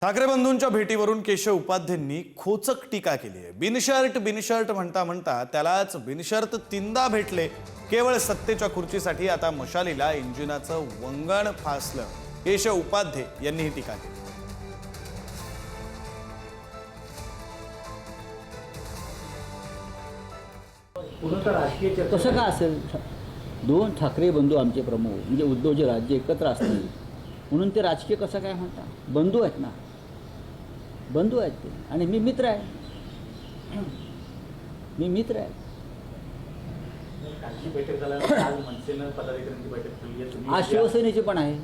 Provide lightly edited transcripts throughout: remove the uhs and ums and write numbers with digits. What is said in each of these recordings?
ठाकरे बंधूंच्या भेटीवरून केशव उपाध्येंनी खोचक टीका केली आहे। बिनशर्ट म्हणता म्हणता त्यालाच बिनशर्त तीनदा भेटले। केवळ सत्तेच्या खुर्चीसाठी आता मशालीला इंजिनाचं वंगण फासलं। केशव उपाध्ये यांनी ही टीका केली। कसं का असेल? दोन ठाकरे बंधू आमचे प्रमुख म्हणजे उद्धवचे राज्य एकत्र असतील म्हणून ते राजकीय कसं काय म्हणतात? बंधू आहेत ना, बंधू आहेत ते, आणि मी मित्र आहे, मी मित्र आहे। आज शिवसेनेची पण आहे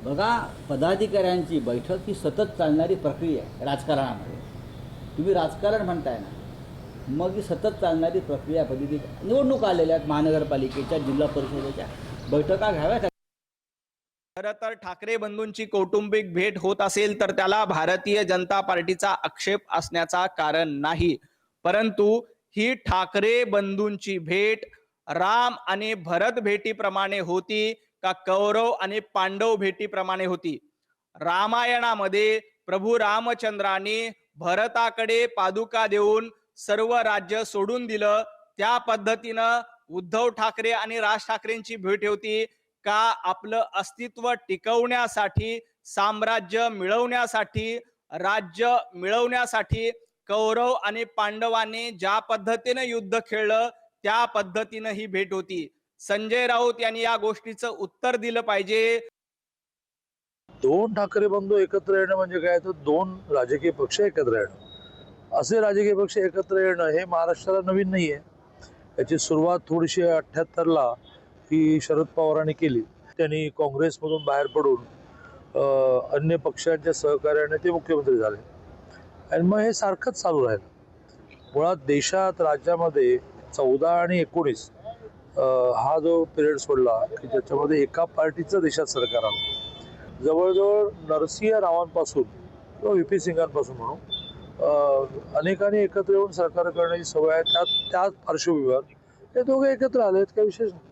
बघा। पदाधिकाऱ्यांची बैठक ही सतत चालणारी प्रक्रिया आहे राजकारणामध्ये। तुम्ही राजकारण म्हणताय ना, मग ही सतत चालणारी प्रक्रिया पद्धती। निवडणूक आलेल्या आहेत, महानगरपालिकेच्या, जिल्हा परिषदेच्या बैठका घ्याव्यात। खरं तर ठाकरे बंधूंची कौटुंबिक भेट होत असेल तर त्याला भारतीय जनता पार्टीचा आक्षेप असण्याचा कारण नाही, परंतु ही ठाकरे बंधूंची भेट राम आणि भरत भेटीप्रमाणे होती का कौरव आणि पांडव भेटीप्रमाणे होती? रामायणामध्ये प्रभू रामचंद्राने भरताकडे पादुका देऊन सर्व राज्य सोडून दिलं, त्या पद्धतीनं उद्धव ठाकरे आणि राज ठाकरेंची भेट होती का आपलं अस्तित्व टिकवण्यासाठी, साम्राज्य मिळवण्यासाठी, राज्य मिळवण्यासाठी कौरव आणि पांडवांनी ज्या पद्धतीने युद्ध खेळलं त्या पद्धतीनं ही भेट होती। संजय राऊत यांनी या गोष्टीचं उत्तर दिलं पाहिजे। दोन ठाकरे बंधू एकत्र येणं म्हणजे काय? तर दोन राजकीय पक्ष एकत्र येणं। असे राजकीय पक्ष एकत्र येणं हे महाराष्ट्राला नवीन नाहीये। याची सुरुवात थोडीशी 78ला ही शरद पवारांनी केली। त्यांनी काँग्रेसमधून बाहेर पडून अन्य पक्षांच्या सहकार्याने ते मुख्यमंत्री झाले, आणि मग हे सारखंच चालू राहिलं। मुळात देशात, राज्यामध्ये 14 आणि 19 हा जो पिरियड सोडला की ज्याच्यामध्ये एका पार्टीचं देशात सरकार आलं, जवळजवळ नरसिंह रावांपासून किंवा व्ही पी सिंगांपासून म्हणून अनेकांनी एकत्र येऊन सरकार करण्याची सवय आहे। त्याच पार्श्वभूमीवर हे दोघे एकत्र आलेत, काही विशेष नाही।